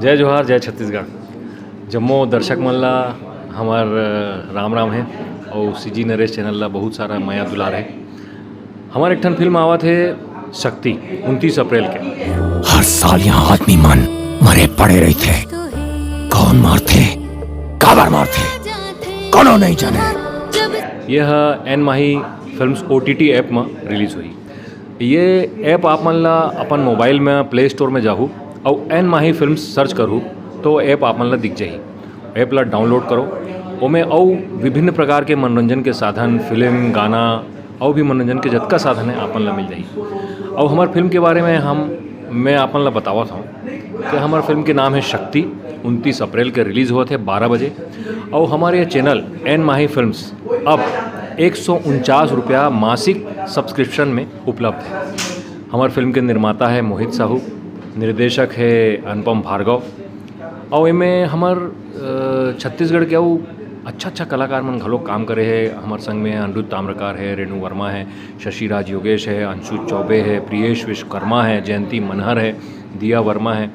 जय जोहार जय छत्तीसगढ़। जम्मो दर्शक मन ला हमार राम राम है और सीजी नरेश चैनल ला बहुत सारा माया दुलार है। हमार एक ठन फिल्म आवत है शक्ति 29 अप्रैल के। हर साल यहाँ आदमी मन मरे पड़े रही थे। कौन मारते काबर मारते कोनो नहीं जाने। यह एन माही फिल्म्स OTT ऐप में रिलीज़ हुई। ये ऐप आप मन ला अपन मोबाइल में प्ले स्टोर में जाहू और एन माही फिल्म्स सर्च करूँ तो ऐप आप मन ला दिख जाही। ऐप ला डाउनलोड करो, ओमें और विभिन्न प्रकार के मनोरंजन के साधन, फिल्म, गाना और भी मनोरंजन के जतका साधन है आपन ला मिल जाही। और हमार फिल्म के बारे में मैं आपन ला बतावत हूँ कि हमार फिल्म के नाम है शक्ति। 29 अप्रैल के रिलीज़ हुआ थे 12 बजे। और हमारे ये चैनल एन माही फिल्म्स अब 149 रुपया मासिक सब्सक्रिप्शन में उपलब्ध है। हमार फिल्म के निर्माता है मोहित साहू, निर्देशक है अनुपम भार्गव। और इनमें हमार छत्तीसगढ़ के अच्छा कलाकार मन घलो काम करे है। हमार संग में अनिरुद्ध ताम्रकार है, रेणु वर्मा है, शशि राज योगेश है, अंशु चौबे है, प्रियेश विश्वकर्मा है, जयंती मनहर है, दिया वर्मा है।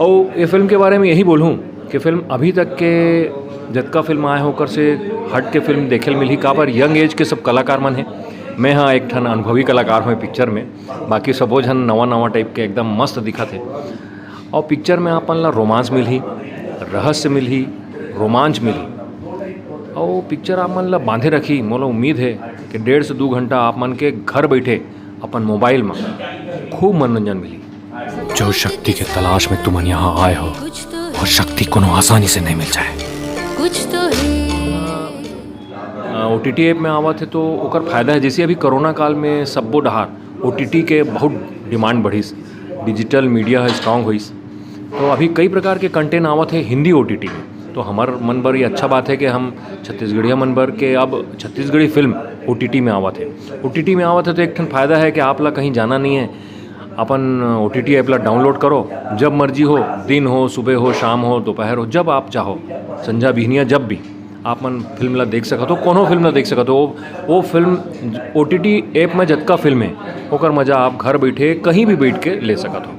और ये फिल्म के बारे में यही बोलूँ कि फिल्म अभी तक के जतका फिल्म आए होकर से हट के फिल्म देखे मिली। काबर यंग एज के सब कलाकार मन हैं। मैं हाँ एक ठन अनुभवी कलाकार हूँ पिक्चर में, बाकी सबो झन नवा टाइप के एकदम मस्त दिखत है। और पिक्चर में आपन ला रोमांस मिलही, रहस्य मिलही, रोमांच मिलही और पिक्चर आप मन ला बांधे रखी। मोला उम्मीद है कि 1.5 से 2 घंटा आप मन के घर बैठे अपन मोबाइल में खूब मनोरंजन मिली। जो शक्ति के तलाश में तुम यहाँ आए हो वो शक्ति कोनो आसानी से नहीं मिल जाए। कुछ तो है। OTT ऐप में आवत है तो ओकर फायदा है। जैसे अभी कोरोना काल में सब्बो डहार OTT के बहुत डिमांड बढ़िस, डिजिटल मीडिया है स्ट्रांग होइस, तो अभी कई प्रकार के कंटेंट आवत है हिंदी OTT में। तो हमार मन बर ये अच्छा बात है कि हम छत्तीसगढ़िया मन बर के अब छत्तीसगढ़ी फिल्म OTT में आवत है। OTT में आवत है तो एक ठन फायदा है कि आप ला कहीं जाना नहीं है। अपन OTT ऐप ला डाउनलोड करो, जब मर्जी हो, दिन हो, सुबह हो, शाम हो, दोपहर हो, जब आप चाहो, संझा बिहनिया जब भी आप मन फिल्म ला देख सकत हो। कोनो फिल्म ला देख सकत हो। वो फिल्म OTT ऐप में जतका फिल्म है ओकर मजा आप घर बैठे कहीं भी बैठ के ले सकत हो।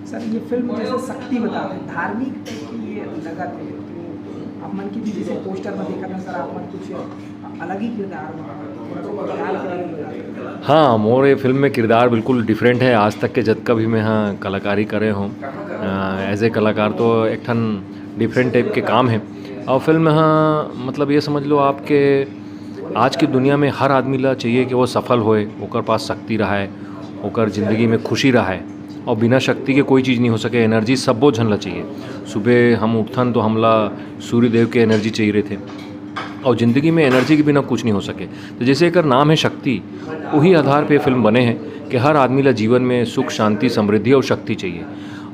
सर ये फिल्म जैसे शक्ति बताते हैं धार्मिक टाइप की ये लगा थे, तो आप मन की भी जैसे पोस्टर में देखा था सर, आप मन कुछ अलग ही किरदार में हाँ, मोर ये फिल्म में किरदार बिल्कुल डिफरेंट है। आज तक के जतका भी मैं हाँ कलाकारी करे हूँ एज ए कलाकार, तो एक ठन डिफरेंट टाइप के काम है। और फिल्म में हाँ मतलब ये समझ लो आपके आज की दुनिया में हर आदमी ला चाहिए कि वो सफल होए, ओकर पास शक्ति रहा है, ओकर ज़िंदगी में खुशी रहा है। और बिना शक्ति के कोई चीज़ नहीं हो सके। एनर्जी सबो झन ला चाहिए। सुबह हम उठथन तो हमला सूर्य देव के एनर्जी चाहिए रहे थे और ज़िंदगी में एनर्जी के बिना कुछ नहीं हो सके। तो जैसे एक नाम है शक्ति, वही आधार पे फिल्म बने हैं कि हर आदमी ला जीवन में सुख, शांति, समृद्धि और शक्ति चाहिए।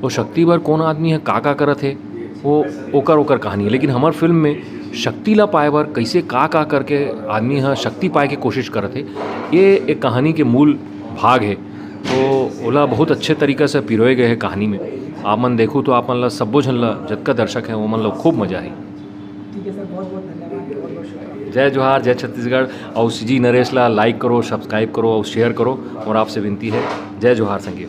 और शक्ति बार कौन आदमी है का करत है वो ओकर कहानी है। लेकिन हमार फिल्म में शक्ति ला पाए बार कैसे का करके आदमी हाँ शक्ति पाए के कोशिश करत है, ये एक कहानी के मूल भाग है। तो ओला बहुत अच्छे तरीक़े से पिरोए गए हैं कहानी में। आप मन देखूँ तो आप मन ला सब्बो झन ला जतका दर्शक है वो मन ला खूब मजा आई। ठीक है सर, बहुत बहुत धन्यवाद, बहुत बहुत शुक्रिया। जय जोहार जय छत्तीसगढ़। और सीजी नरेश ला लाइक करो, सब्सक्राइब करो और शेयर करो। और आपसे विनती है, जय जोहार संगी।